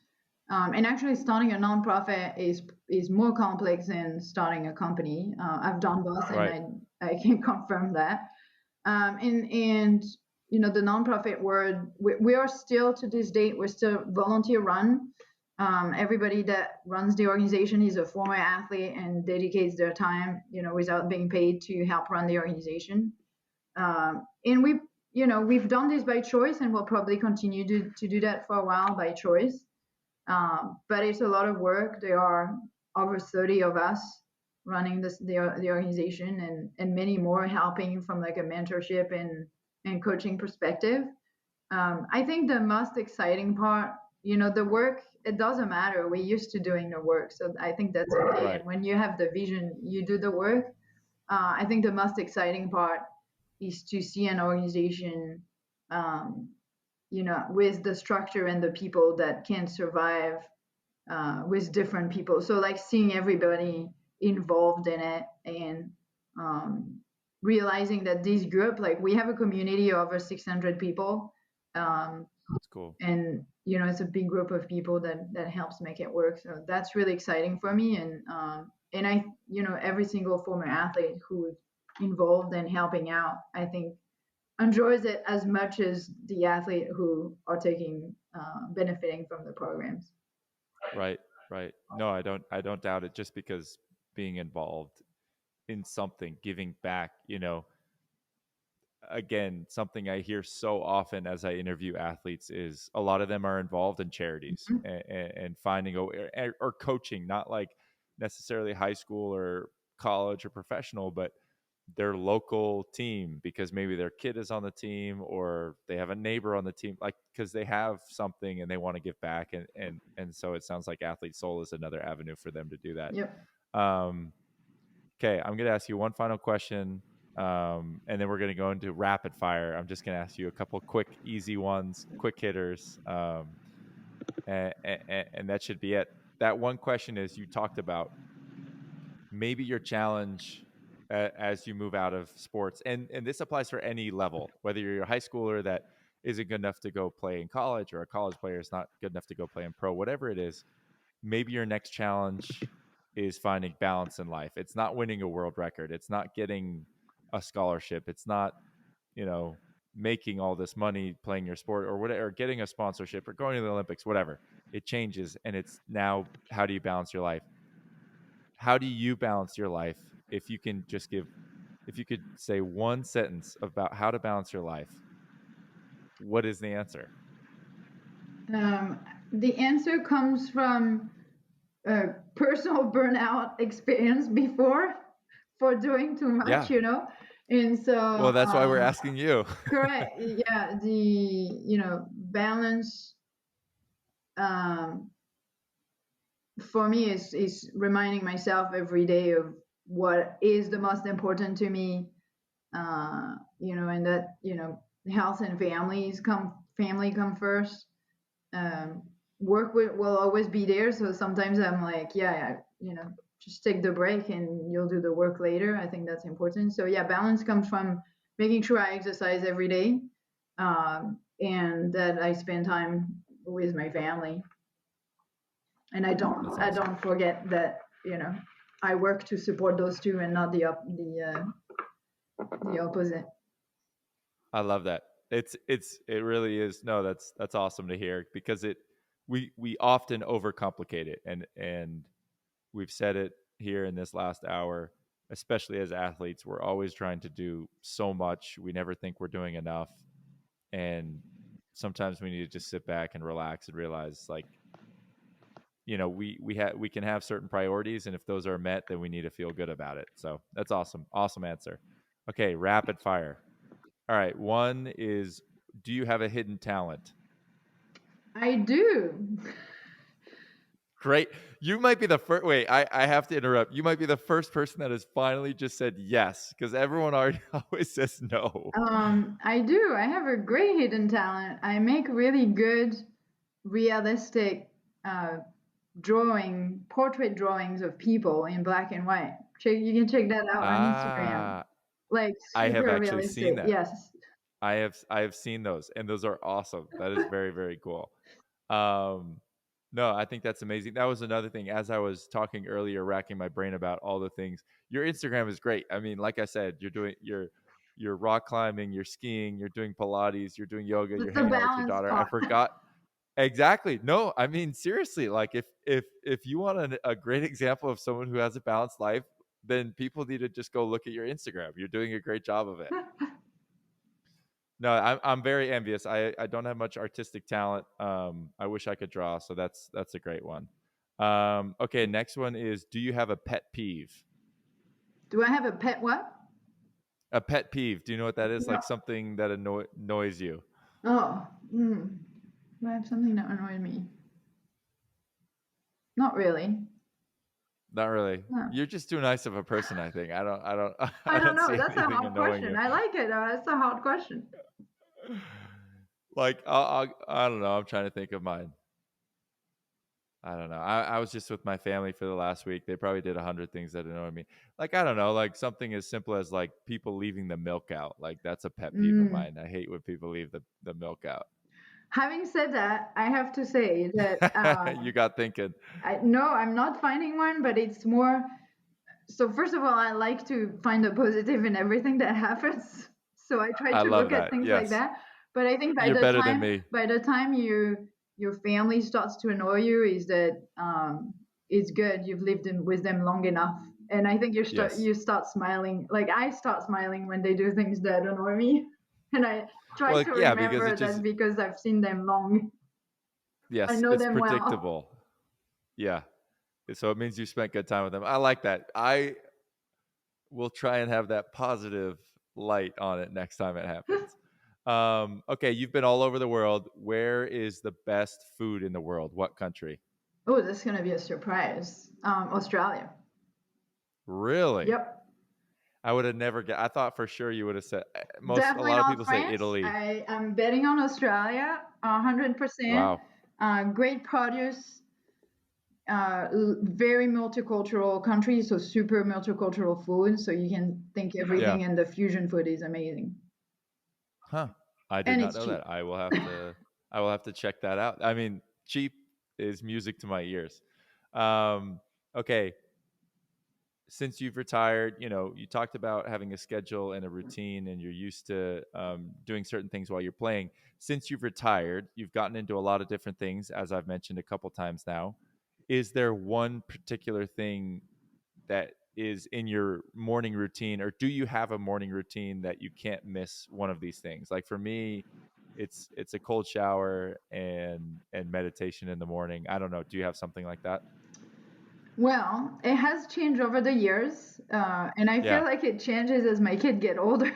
S2: And actually, starting a nonprofit is more complex than starting a company. I've done both, and
S1: Right.
S2: I can confirm that. And the nonprofit world, we are still to this date, we're still volunteer run. Everybody that runs the organization is a former athlete and dedicates their time, without being paid, to help run the organization. And we've done this by choice, and we'll probably continue to do that for a while by choice. But it's a lot of work. There are over 30 of us running the organization, and many more helping from like a mentorship and coaching perspective. I think the most exciting part, the work, it doesn't matter. We're used to doing the work. So I think that's okay.
S1: Right.
S2: And when you have the vision, you do the work. I think the most exciting part is to see an organization, um, with the structure and the people that can survive with different people. So like seeing everybody involved in it, and um, realizing that this group, like we have a community of over 600 people, um,
S1: That's cool.
S2: and it's a big group of people that helps make it work. So that's really exciting for me, and I every single former athlete who's involved in helping out, I think enjoys it as much as the athlete who are taking benefiting from the programs.
S1: Right. Right. No, I don't. I don't doubt it. Just because being involved in something, giving back, again, something I hear so often as I interview athletes is a lot of them are involved in charities
S2: Mhm.
S1: and finding or coaching, not like necessarily high school or college or professional, but their local team because maybe their kid is on the team or they have a neighbor on the team, like because they have something and they want to give back, and so it sounds like Athlete Soul is another avenue for them to do that.
S2: Yep.
S1: um, Okay, I'm going to ask you one final question, and then we're going to go into rapid fire. I'm just going to ask you a couple quick, easy ones, quick hitters, and that should be it. That one question is you talked about maybe your challenge as you move out of sports, and this applies for any level, whether you're a high schooler that isn't good enough to go play in college or a college player is not good enough to go play in pro, whatever it is. Maybe your next challenge is finding balance in life. It's not winning a world record. It's not getting a scholarship. It's not, you know, making all this money playing your sport or whatever, or getting a sponsorship or going to the Olympics, whatever. It changes. And it's now, how do you balance your life? How do you balance your life? If you can just give, if you could say one sentence about how to balance your life, what is the answer?
S2: Um, the answer comes from a personal burnout experience before. for doing too much,
S1: Yeah.
S2: you know. And so
S1: Well, that's why we're asking you.
S2: correct, yeah, the balance, um, for me is reminding myself every day of what is the most important to me, and that health and family come first. um, Work will always be there. So sometimes I'm like, yeah, just take the break and you'll do the work later. I think that's important. So yeah, balance comes from making sure I exercise every day, and that I spend time with my family, and I don't
S1: That's
S2: I
S1: awesome.
S2: don't forget that I work to support those two and not the opposite.
S1: I love that. It really is. No, that's awesome to hear because we often overcomplicate it, and we've said it here in this last hour, especially as athletes, we're always trying to do so much. We never think we're doing enough, and sometimes we need to just sit back and relax and realize, like, we can have certain priorities, and if those are met, then we need to feel good about it. So that's awesome. Awesome answer. Okay, rapid fire. All right, one is, do you have a hidden talent?
S2: I do.
S1: Great. You might be the first. Wait, I have to interrupt. You might be the first person that has finally just said yes, because everyone already always says no.
S2: I do. I have a great hidden talent. I make really good, realistic portrait drawings of people in black and white. You can check that out on Instagram.
S1: Ah,
S2: Like
S1: I have
S2: super
S1: actually seen
S2: realistic.
S1: that.
S2: Yes.
S1: I have seen those, and those are awesome. That is very, very cool. Um, no, I think that's amazing. That was another thing. As I was talking earlier, racking my brain about all the things. Your Instagram is great. I mean, like I said, you're rock climbing, you're skiing, you're doing Pilates, you're doing yoga,
S2: It's
S1: you're
S2: the
S1: hanging out with your
S2: balance
S1: daughter. I
S2: part.
S1: forgot exactly. No, I mean seriously. Like if you want a great example of someone who has a balanced life, then people need to just go look at your Instagram. You're doing a great job of it. No, I'm very envious. I don't have much artistic talent. I wish I could draw, so that's a great one. Okay, next one is, do you have a pet peeve?
S2: Do I have a pet what?
S1: A pet peeve. Do you know what that is?
S2: No.
S1: Like something that annoys you.
S2: Oh. Do I have something that annoys me? Not really.
S1: Not really.
S2: No.
S1: You're just too nice of a person, I think. I don't
S2: I
S1: I
S2: don't
S1: don't
S2: know.
S1: see
S2: That's a
S1: anything
S2: hard
S1: annoying
S2: question.
S1: you.
S2: I like it. That's a hard question.
S1: Like I don't know. I'm trying to think of mine. I don't know. I was just with my family for the last week. They probably did 100 things that annoy me. Like, I don't know, like something as simple as like people leaving the milk out. Like that's a pet peeve of
S2: Mm.
S1: mine. I hate when people leave the milk out.
S2: Having said that, I have to say that
S1: You got thinking.
S2: no, I'm not finding one, but it's more. So first of all, I like to find the positive in everything that happens. So I try
S1: I
S2: to
S1: love
S2: look at
S1: that.
S2: things like
S1: Yes.
S2: that. But I think
S1: You're better than me.
S2: by the time your family starts to annoy you, is that it's good. You've lived with them long enough, and I think
S1: Yes.
S2: you start smiling. Like I start smiling when they do things that annoy me, and I try
S1: Well,
S2: to
S1: yeah, because
S2: remember
S1: it
S2: that
S1: just
S2: because I've seen them long. I
S1: yes,
S2: know
S1: it's
S2: them well.
S1: predictable. Yeah. So it means you spent good time with them. I like that. I will try and have that positive light on it next time it happens. Okay, you've been all over the world. Where is the best food in the world? What country?
S2: Oh, this is gonna be a surprise. Australia.
S1: Really?
S2: Yep.
S1: I would have never I thought for sure you would have said a
S2: Definitely
S1: lot of
S2: not
S1: people say
S2: France.
S1: Italy.
S2: I am betting on Australia, 100%.
S1: Wow.
S2: Great produce, very multicultural country, so super multicultural food. So you can think
S1: Yeah.
S2: everything, and the fusion food is amazing,
S1: Huh. I did
S2: and
S1: not
S2: it's
S1: know
S2: cheap.
S1: that. I will have to check that out. I mean, cheap is music to my ears. Um, okay, since you've retired, you talked about having a schedule and a routine, and you're used to doing certain things while you're playing. Since you've retired, you've gotten into a lot of different things, as I've mentioned a couple times now. Is there one particular thing that is in your morning routine, or do you have a morning routine that you can't miss one of these things? Like for me, it's a cold shower and meditation in the morning. I don't know. Do you have something like that?
S2: Well, it has changed over the years, and I feel
S1: Yeah.
S2: like it changes as my kid get older.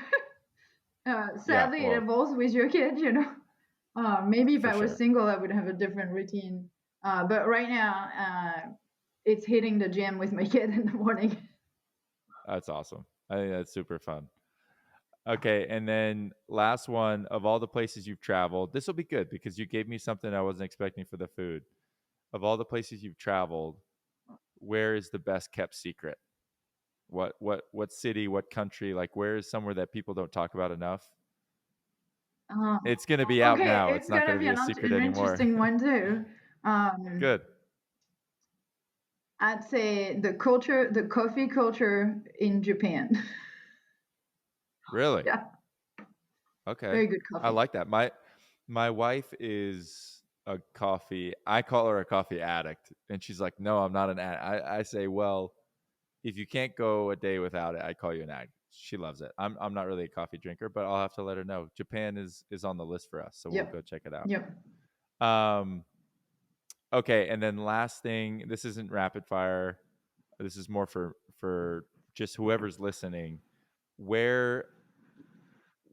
S1: Yeah.
S2: Sadly, it
S1: Well,
S2: evolves with your kid, you know. Maybe if
S1: for
S2: I was
S1: sure.
S2: single, I would have a different routine. But right now, it's hitting the gym with my kid in the morning.
S1: That's awesome. I think that's super fun. Okay, and then last one, of all the places you've traveled, this will be good because you gave me something I wasn't expecting for the food. Of all the places you've traveled, where is the best kept secret? What city, what country, like where is somewhere that people don't talk about enough?
S2: Uh,
S1: It's going to be out
S2: okay,
S1: now.
S2: it's
S1: It's not
S2: gonna
S1: going to
S2: be
S1: be a secret
S2: an
S1: anymore.
S2: interesting one too.
S1: Good.
S2: I'd say the coffee culture in Japan.
S1: Really?
S2: Yeah,
S1: Okay.
S2: very good
S1: I
S2: coffee.
S1: like that. My wife is a coffee. I call her a coffee addict, and she's like, "No, I'm not an addict." I say, "Well, if you can't go a day without it, I call you an addict." She loves it. I'm not really a coffee drinker, but I'll have to let her know. Japan is on the list for us, so we'll
S2: Yep,
S1: go check it out.
S2: yep.
S1: Um, okay, and then last thing, this isn't rapid fire. This is more for just whoever's listening. Where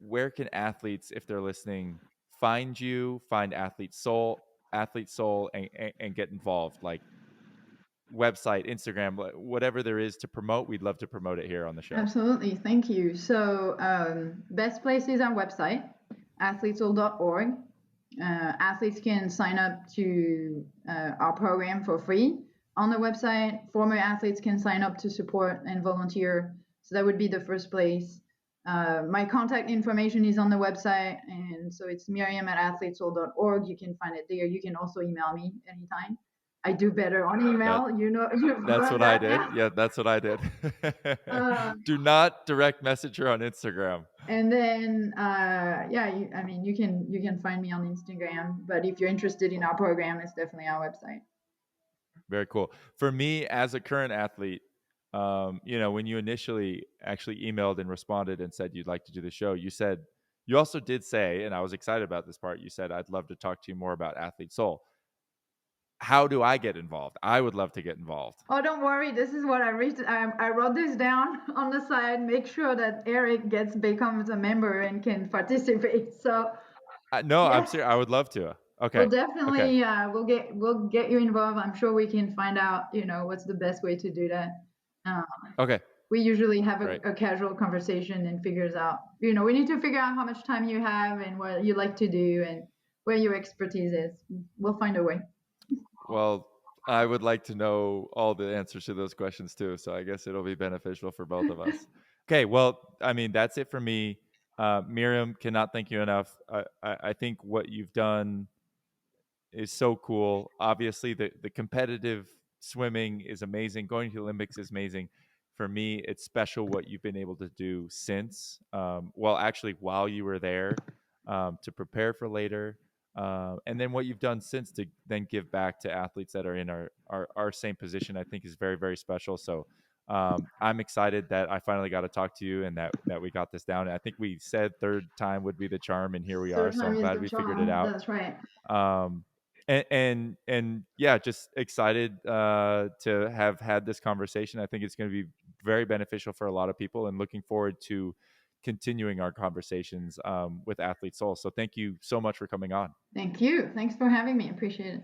S1: where can athletes, if they're listening, find you, find Athlete Soul, and get involved? Like website, Instagram, whatever there is to promote, we'd love to promote it here on the show.
S2: Absolutely, thank you. So, best place is our website, athletesall.org. Athletes can sign up to our program for free on the website. Former athletes can sign up to support and volunteer. So that would be the first place. My contact information is on the website, and so it's Myriam at athletesall.org. You can find it there. You can also email me anytime. I do better on
S1: That
S2: email. You know, you've
S1: that's
S2: learned
S1: what I
S2: that
S1: did.
S2: now.
S1: Yeah, that's what I did.
S2: Uh,
S1: Do not direct message her on Instagram.
S2: and then, yeah, I mean, you can find me on Instagram. But if you're interested in our program, it's definitely our website.
S1: Very cool. For me, as a current athlete, when you initially actually emailed and responded and said you'd like to do the show, you also did say, and I was excited about this part. You said, "I'd love to talk to you more about Athlete Soul." How do I get involved? I would love to get involved.
S2: Oh, don't worry. This is what I wrote this down on the side. Make sure that Eric becomes a member and can participate. So
S1: No, I'm
S2: yes,
S1: serious. I would love to.
S2: we'll
S1: Okay. Okay.
S2: definitely we'll get you involved. I'm sure we can find out what's the best way to do that. Uh,
S1: Okay.
S2: we usually have
S1: Great.
S2: a casual conversation and figures out. We need to figure out how much time you have and what you like to do and where your expertise is. We'll find a way.
S1: Well, I would like to know all the answers to those questions too. So I guess it'll be beneficial for both of us. Okay. Well, I mean, that's it for me. Miriam, cannot thank you enough. I think what you've done is so cool. Obviously, the competitive swimming is amazing. Going to the Olympics is amazing. For me, it's special what you've been able to do since. Well, actually, while you were there, to prepare for later, and then what you've done since to then give back to athletes that are in our same position. I think is very very special. So. I'm excited that I finally got to talk to you and that we got this down. I think we said third time would be the charm, and here we are.
S2: Third
S1: So
S2: time
S1: I'm
S2: is
S1: glad
S2: the
S1: we figured it
S2: charm.
S1: out.
S2: That's right.
S1: um and yeah, just excited to have had this conversation. I think it's going to be very beneficial for a lot of people, and looking forward to continuing our conversations with Athlete Soul. So thank you so much for coming on.
S2: Thank you. Thanks for having me. Appreciate it.